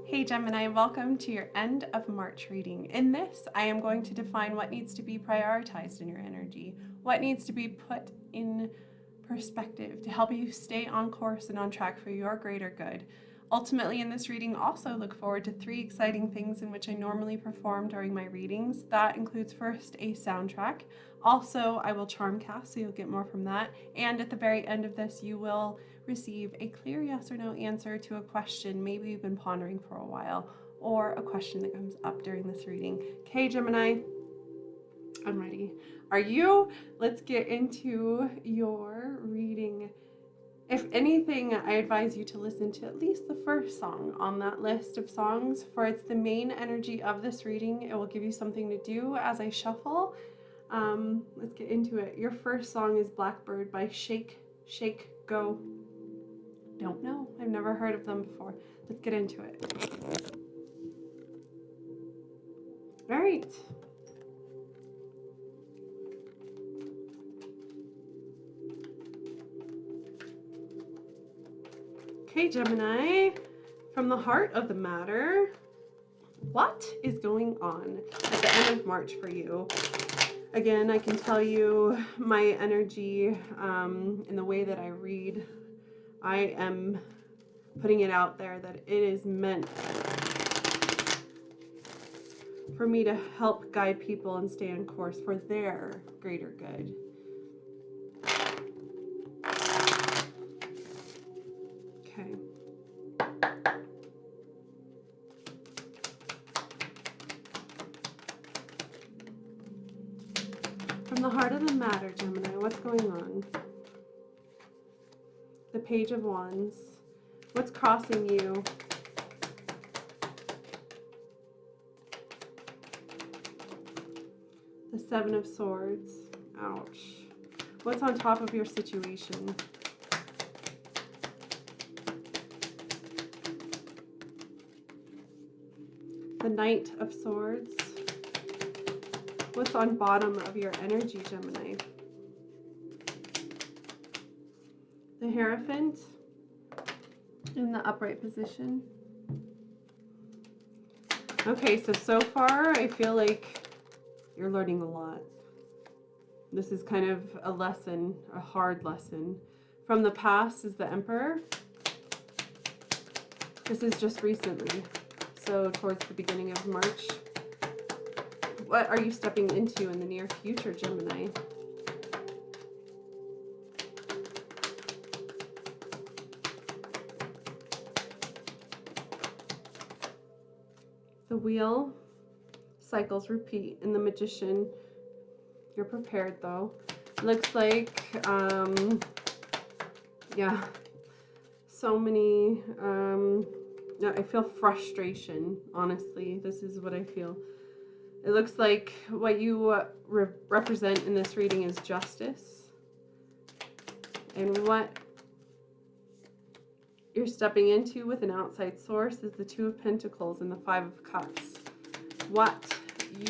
Hey Gemini, welcome to your end of March reading. In this, I am going to define what needs to be prioritized in your energy, what needs to be put in perspective to help you stay on course and on track for your greater good. Ultimately, in this reading, also look forward to 3 exciting things in which I normally perform during my readings. That includes first a soundtrack. Also, I will charm cast, so you'll get more from that. And at the very end of this, you will receive a clear yes or no answer to a question maybe you've been pondering for a while, or a question that comes up during this reading. Okay, Gemini, I'm ready. Are you? Let's get into your reading. If anything, I advise you to listen to at least the first song on that list of songs, for it's the main energy of this reading. It will give you something to do as I shuffle. Let's get into it. Your first song is Blackbird by Shake, Shake, Go. Don't know. I've never heard of them before. Let's get into it. All right. Okay, Gemini, from the heart of the matter, what is going on at the end of March for you? Again, I can tell you my energy in the way that I read. I am putting it out there that it is meant for me to help guide people and stay on course for their greater good. Okay. From the heart of the matter, Gemini, what's going on? The Page of Wands. What's crossing you? The Seven of Swords. Ouch. What's on top of your situation? The Knight of Swords. What's on bottom of your energy, Gemini? The Hierophant in the upright position. Okay, so far I feel like you're learning a lot. This is kind of a lesson, a hard lesson. From the past is the Emperor. This is just recently, so towards the beginning of March. What are you stepping into in the near future, Gemini? The Wheel, cycles repeat, and the Magician. You're prepared though. Looks like, yeah, so many, I feel frustration, honestly. This is what I feel. It looks like what you represent in this reading is justice. And what you're stepping into with an outside source is the Two of Pentacles and the Five of Cups. What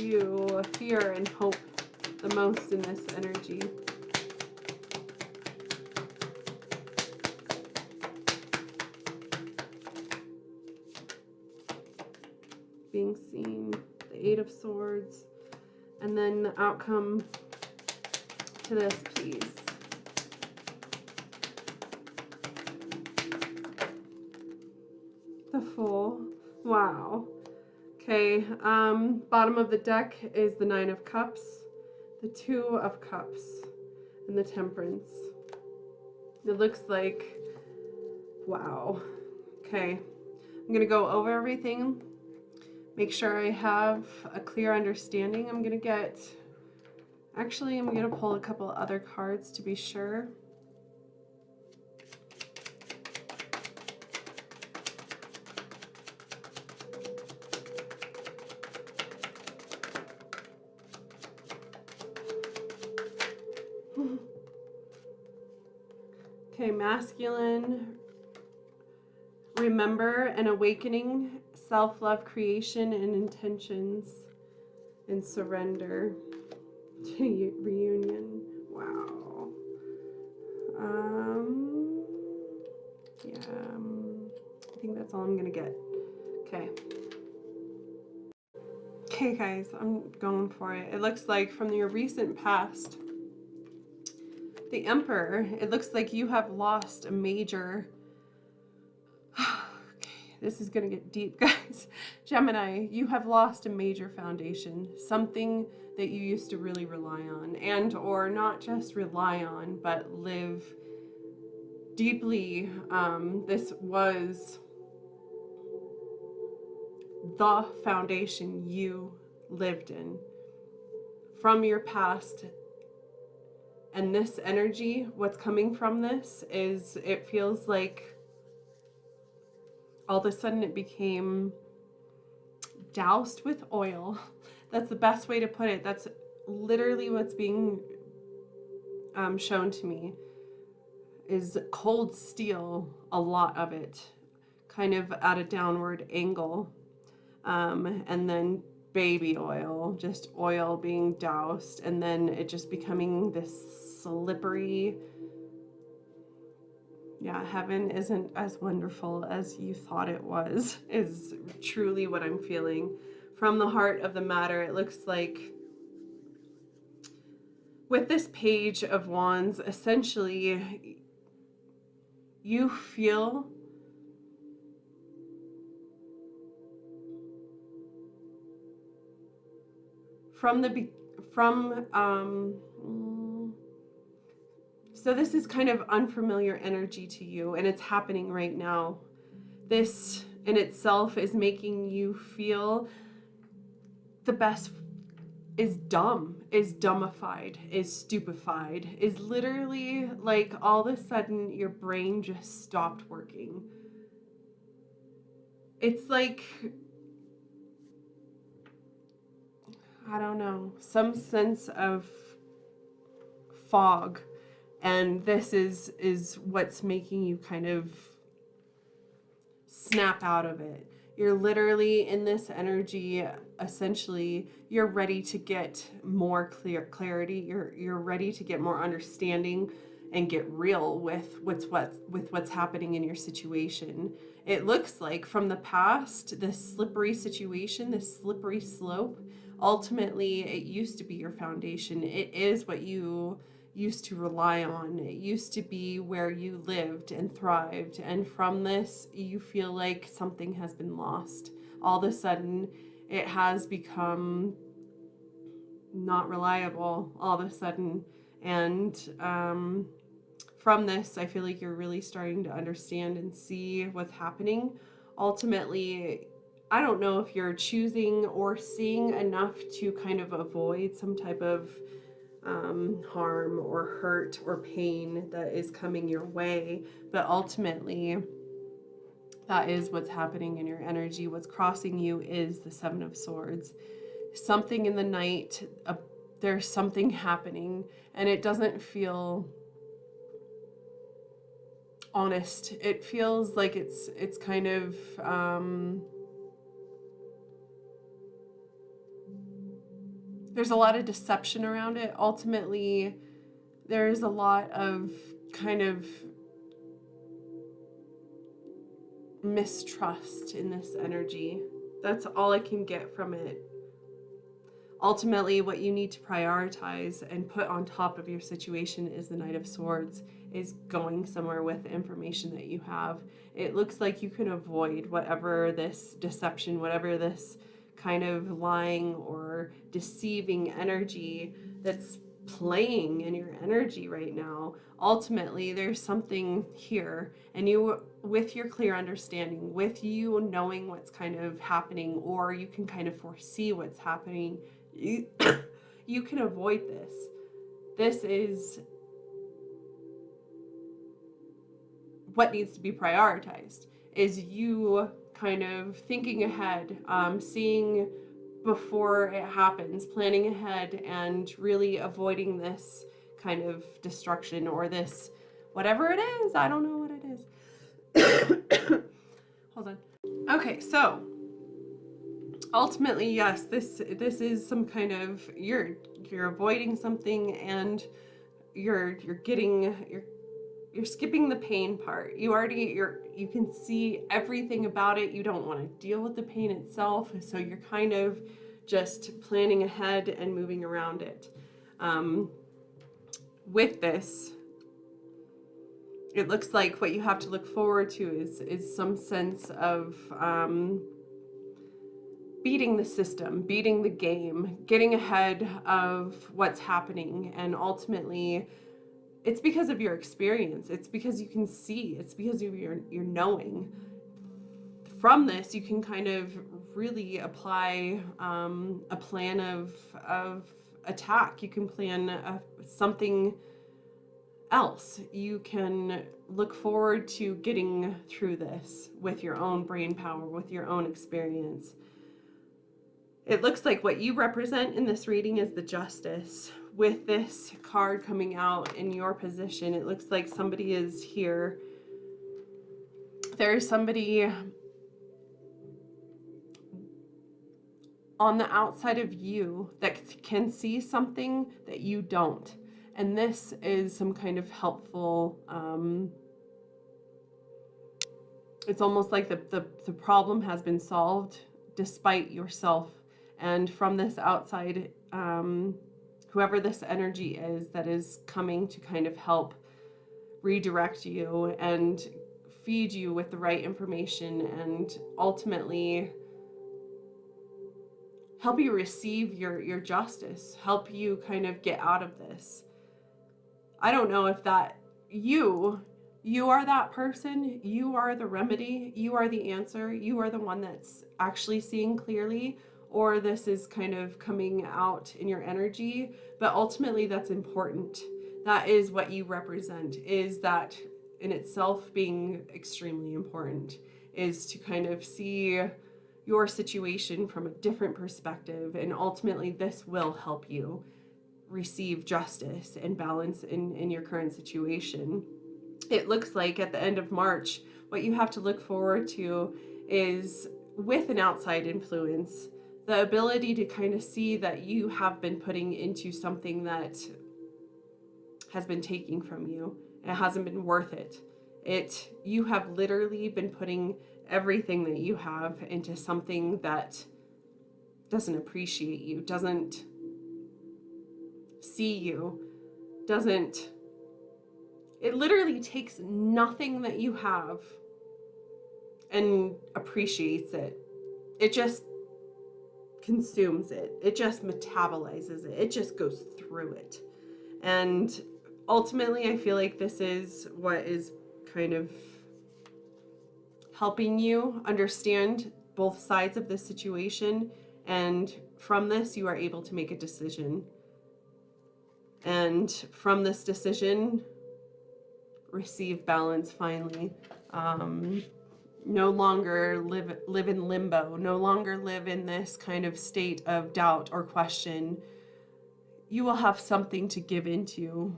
you fear and hope the most in this energy. Being seen, the Eight of Swords, and then the outcome to this, please. The Fool. Wow. Okay, bottom of the deck is the Nine of Cups, the Two of Cups, and the Temperance. It looks like, wow. Okay, I'm gonna go over everything, make sure I have a clear understanding. I'm gonna pull a couple other cards to be sure. Okay, masculine, remember and awakening, self-love, creation, and intentions, and surrender to reunion. Wow. Yeah, I think that's all I'm gonna get. Okay. Okay, guys, I'm going for it. It looks like from your recent past, the Emperor, it looks like you have lost a major... Okay, this is going to get deep, guys. Gemini, you have lost a major foundation, something that you used to really rely on, and or not just rely on, but live deeply. This was the foundation you lived in from your past. And this energy, what's coming from this is, it feels like all of a sudden it became doused with oil. That's the best way to put it. That's literally what's being shown to me, is cold steel, a lot of it, kind of at a downward angle. And then baby oil, just oil being doused, and then it just becoming this slippery. Yeah, heaven isn't as wonderful as you thought it was, is truly what I'm feeling. From the heart of the matter, it looks like with this Page of Wands, essentially, you feel so this is kind of unfamiliar energy to you, and it's happening right now. This in itself is making you feel the best is dumb, is dumbified, is stupefied, is literally like all of a sudden your brain just stopped working. It's like, I don't know, some sense of fog. And this is what's making you kind of snap out of it. You're literally in this energy, essentially, you're ready to get more clarity. You're ready to get more understanding and get real with what's happening in your situation. It looks like from the past, this slippery situation, this slippery slope, ultimately it used to be your foundation. It is what you used to rely on. It used to be where you lived and thrived. And from this, you feel like something has been lost. All of a sudden, it has become not reliable all of a sudden. And from this, I feel like you're really starting to understand and see what's happening. Ultimately, I don't know if you're choosing or seeing enough to kind of avoid some type of harm or hurt or pain that is coming your way, but ultimately that is what's happening in your energy. What's crossing you is the Seven of Swords. Something in the night, there's something happening, and it doesn't feel honest. It feels like it's kind of there's a lot of deception around it. Ultimately, there is a lot of kind of mistrust in this energy. That's all I can get from it. Ultimately, what you need to prioritize and put on top of your situation is the Knight of Swords, is going somewhere with the information that you have. It looks like you can avoid whatever this deception, whatever this kind of lying or deceiving energy that's playing in your energy right now. Ultimately, there's something here, and you, with your clear understanding, with you knowing what's kind of happening, or you can kind of foresee what's happening, you can avoid this. This is what needs to be prioritized, is you kind of thinking ahead, seeing before it happens, planning ahead, and really avoiding this kind of destruction or this, whatever it is. I don't know what it is. Hold on. Okay, so ultimately, yes, this is some kind of, you're avoiding something, and you're skipping the pain part. You can see everything about it. You don't want to deal with the pain itself, so you're kind of just planning ahead and moving around it. With this, it looks like what you have to look forward to is some sense of beating the system, beating the game, getting ahead of what's happening, and ultimately it's because of your experience. It's because you can see. It's because of your knowing. From this, you can kind of really apply a plan of attack. You can plan something else. You can look forward to getting through this with your own brain power, with your own experience. It looks like what you represent in this reading is the Justice. With this card coming out in your position, it looks like somebody is here. There is somebody on the outside of you that can see something that you don't. And this is some kind of helpful, it's almost like the problem has been solved despite yourself. And from this outside, whoever this energy is that is coming to kind of help redirect you and feed you with the right information and ultimately help you receive your justice, help you kind of get out of this. I don't know if that you are that person, you are the remedy, you are the answer, you are the one that's actually seeing clearly, or this is kind of coming out in your energy, but ultimately that's important. That is what you represent, is that in itself being extremely important, is to kind of see your situation from a different perspective, and ultimately this will help you receive justice and balance in your current situation. It looks like at the end of March, what you have to look forward to is, with an outside influence, the ability to kind of see that you have been putting into something that has been taking from you. It hasn't been worth it. You have literally been putting everything that you have into something that doesn't appreciate you, doesn't see you, it literally takes nothing that you have and appreciates it. It just consumes it. It just metabolizes it. It just goes through it. And ultimately, I feel like this is what is kind of helping you understand both sides of this situation. And from this, you are able to make a decision. And from this decision, receive balance finally. No longer live in limbo, no longer live in this kind of state of doubt or question. You will have something to give into.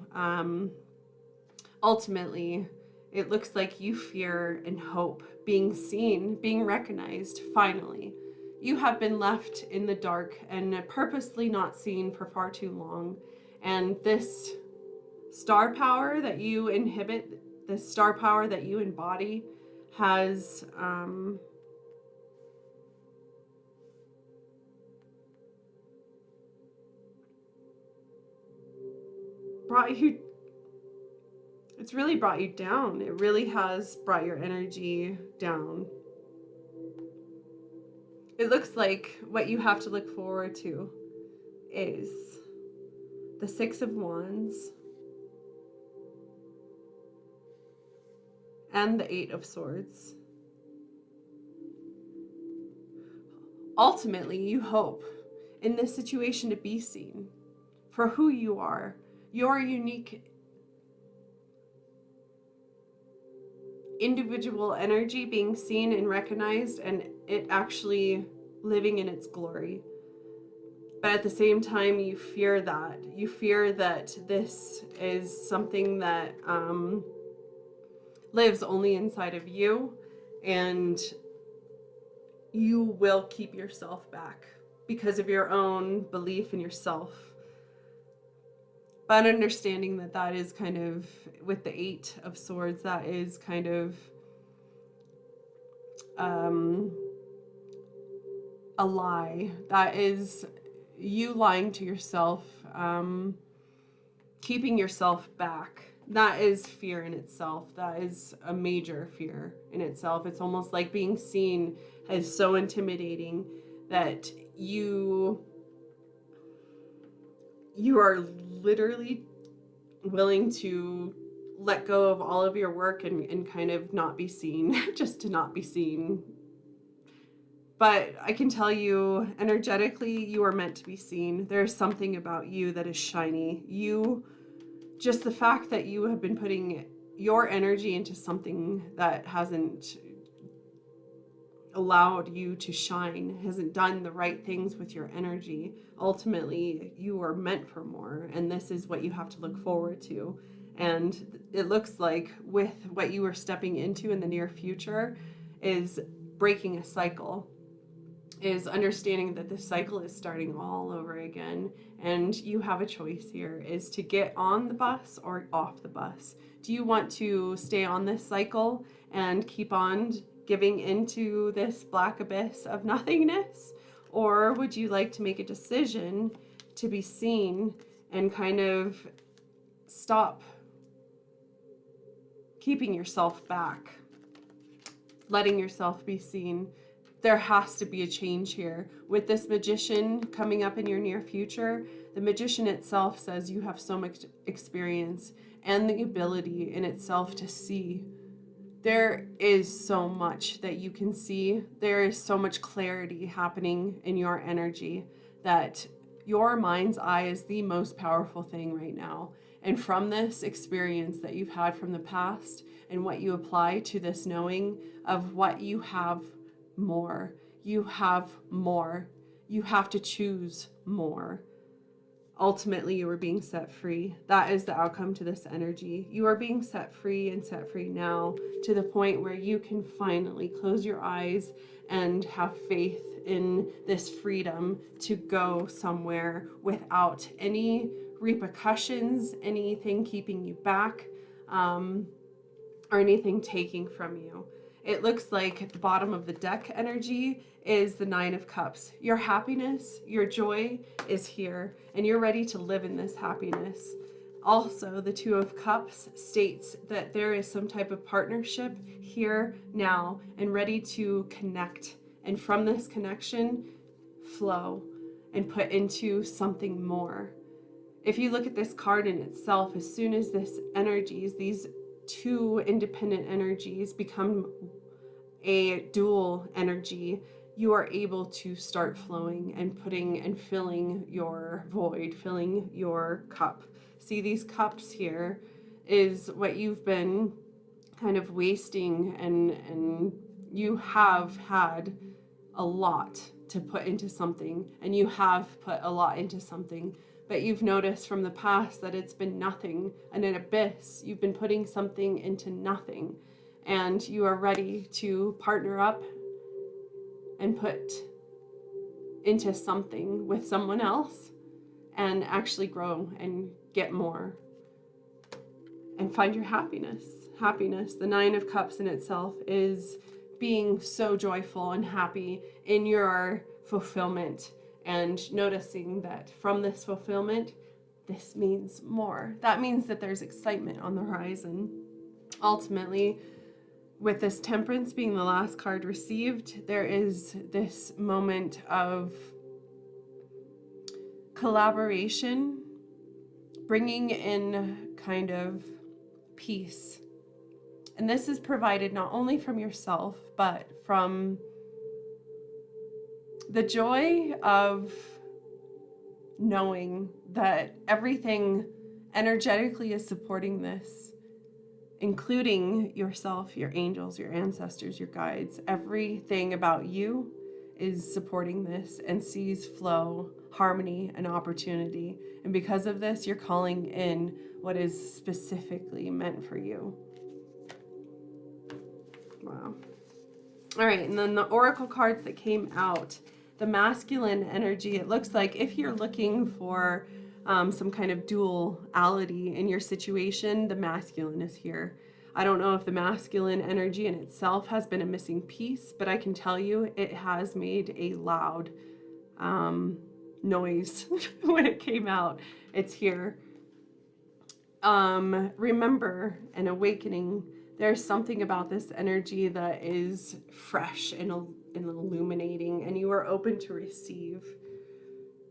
Ultimately, it looks like you fear and hope being seen, being recognized finally. You have been left in the dark and purposely not seen for far too long. And this star power that you inhibit, this star power that you embody, has brought you, it's really brought you down. It really has brought your energy down. It looks like what you have to look forward to is the Six of Wands and the Eight of Swords. Ultimately, you hope in this situation to be seen for who you are, your unique individual energy being seen and recognized, and it actually living in its glory. But at the same time, you fear that this is something that lives only inside of you, and you will keep yourself back because of your own belief in yourself. But understanding that that is kind of, with the Eight of Swords, that is kind of a lie. That is you lying to yourself, keeping yourself back. That is fear in itself. That is a major fear in itself. It's almost like being seen as so intimidating that you are literally willing to let go of all of your work and kind of not be seen, just to not be seen. But I can tell you, energetically, you are meant to be seen. There's something about you that is shiny. Just the fact that you have been putting your energy into something that hasn't allowed you to shine, hasn't done the right things with your energy. Ultimately, you are meant for more, and this is what you have to look forward to. And it looks like with what you are stepping into in the near future is breaking a cycle, is understanding that the cycle is starting all over again. And you have a choice here, is to get on the bus or off the bus. Do you want to stay on this cycle and keep on giving into this black abyss of nothingness? Or would you like to make a decision to be seen and kind of stop keeping yourself back, letting yourself be seen? There has to be a change here. With this Magician coming up in your near future, the Magician itself says you have so much experience and the ability in itself to see. There is so much that you can see. There is so much clarity happening in your energy that your mind's eye is the most powerful thing right now. And from this experience that you've had from the past and what you apply to this knowing of what you have more, you have more. You have to choose more. Ultimately, you are being set free. That is the outcome to this energy. You are being set free and set free now to the point where you can finally close your eyes and have faith in this freedom to go somewhere without any repercussions, anything keeping you back, or anything taking from you. It looks like at the bottom of the deck energy is the Nine of Cups. Your happiness, your joy is here, and you're ready to live in this happiness. Also, the Two of Cups states that there is some type of partnership here now and ready to connect. And from this connection, flow and put into something more. If you look at this card in itself, as soon as this energies, these two independent energies become a dual energy, you are able to start flowing and putting and filling your void, filling your cup. See, these cups here is what you've been kind of wasting, and you have had a lot to put into something, and you have put a lot into something, but you've noticed from the past that it's been nothing, an abyss. You've been putting something into nothing, and you are ready to partner up and put into something with someone else and actually grow and get more and find your happiness. Happiness, the Nine of Cups in itself, is being so joyful and happy in your fulfillment and noticing that from this fulfillment, this means more. That means that there's excitement on the horizon. Ultimately, with this Temperance being the last card received, there is this moment of collaboration, bringing in kind of peace. And this is provided not only from yourself, but from the joy of knowing that everything energetically is supporting this, including yourself, your angels, your ancestors, your guides. Everything about you is supporting this and sees flow, harmony, and opportunity. And because of this, you're calling in what is specifically meant for you. Wow. All right, and then the oracle cards that came out, the masculine energy, it looks like if you're looking for some kind of duality in your situation. The masculine is here. I don't know if the masculine energy in itself has been a missing piece, but I can tell you it has made a loud noise when it came out. It's here. Remember an awakening. There's something about this energy that is fresh and illuminating, and you are open to receive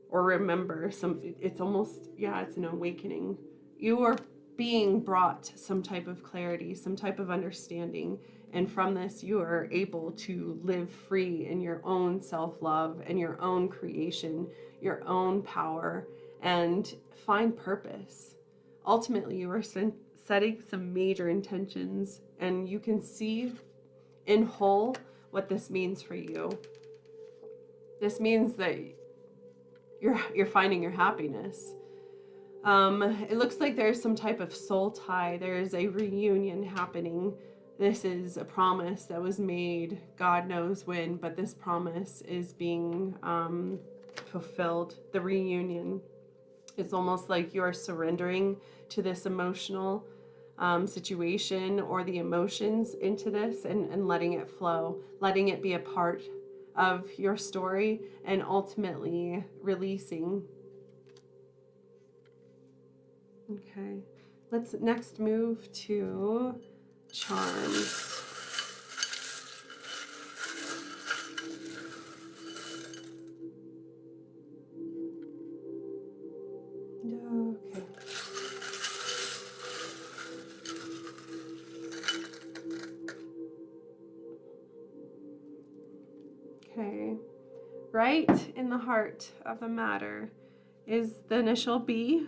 or remember some. It's almost, yeah, it's an awakening. You are being brought some type of clarity, some type of understanding, and from this you are able to live free in your own self-love and your own creation, your own power, and find purpose. Ultimately, you are setting some major intentions, and you can see in whole what this means for you. This means that you're finding your happiness. It looks like there's some type of soul tie. There is a reunion happening. This is a promise that was made, God knows when, but this promise is being fulfilled. The reunion. It's almost like you're surrendering to this emotional situation or the emotions into this and letting it flow, letting it be a part of your story, and ultimately releasing. Okay, let's next move to charms. Okay. Okay. Right in the heart of the matter is the initial B.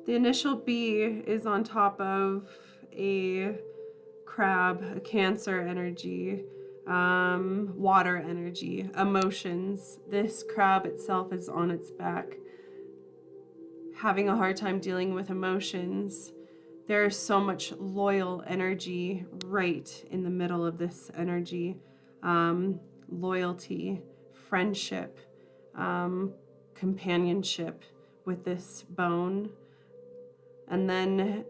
The initial B is on top of a crab, a Cancer energy, water energy, emotions. This crab itself is on its back, having a hard time dealing with emotions. There is so much loyal energy right in the middle of this energy. Loyalty, friendship, companionship with this bone. And then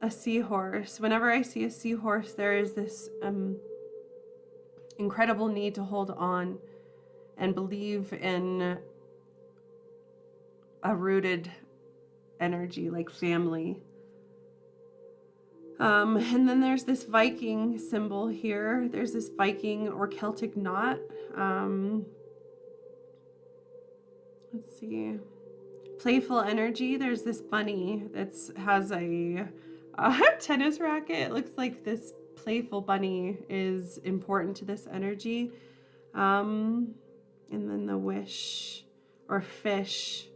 a seahorse. Whenever I see a seahorse, there is this incredible need to hold on and believe in a rooted energy like family. And then there's this Viking symbol here. There's this Viking or Celtic knot. Let's see. Playful energy. There's this bunny that has a tennis racket. It looks like this playful bunny is important to this energy. And then the wish or fish.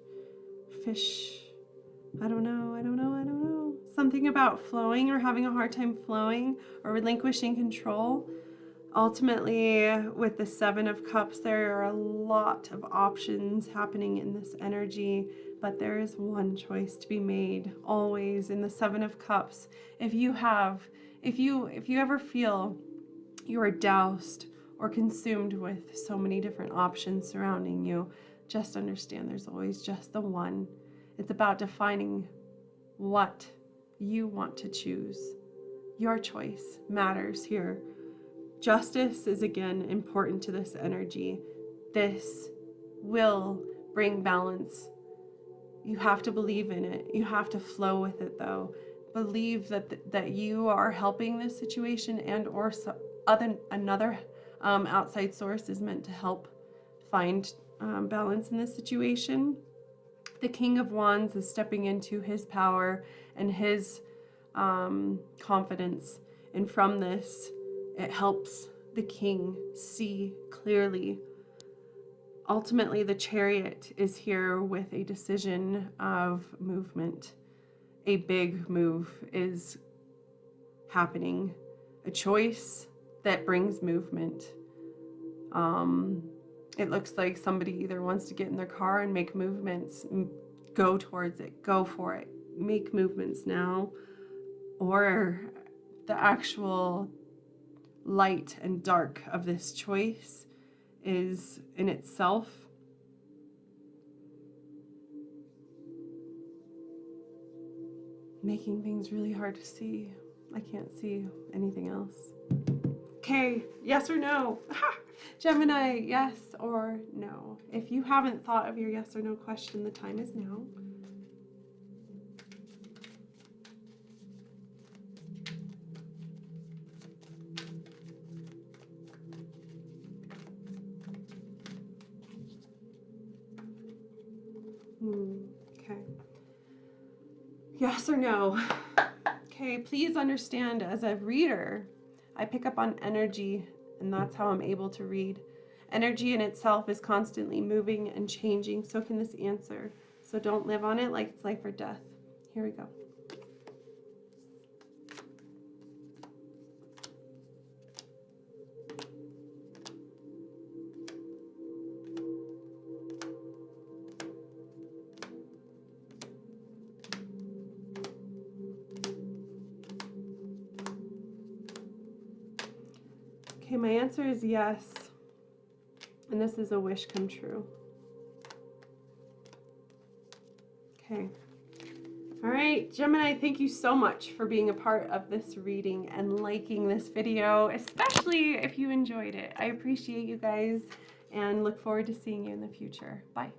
I don't know. Something about flowing or having a hard time flowing or relinquishing control. Ultimately, with the Seven of Cups, there are a lot of options happening in this energy, but there is one choice to be made always in the Seven of Cups. If you ever feel you are doused or consumed with so many different options surrounding you, just understand there's always just the one. It's about defining what you want to choose. Your choice matters here. Justice is again important to this energy. This will bring balance. You have to believe in it. You have to flow with it though. Believe that you are helping this situation, and or another outside source is meant to help find balance in this situation. The King of Wands is stepping into his power and his confidence, and from this it helps the king see clearly. Ultimately, the Chariot is here with a decision of movement. A big move is happening, a choice that brings movement. It looks like somebody either wants to get in their car and make movements, go towards it, go for it, make movements now, or the actual light and dark of this choice is in itself making things really hard to see. I can't see anything else. Okay, yes or no? Gemini, yes or no? If you haven't thought of your yes or no question, the time is now. Okay. Yes or no? Okay, please understand, as a reader, I pick up on energy, and that's how I'm able to read. Energy in itself is constantly moving and changing, so can this answer. So don't live on it like it's life or death. Here we go. Okay, my answer is yes, and this is a wish come true. Okay. All right, Gemini, thank you so much for being a part of this reading and liking this video, especially if you enjoyed it. I appreciate you guys and look forward to seeing you in the future. Bye.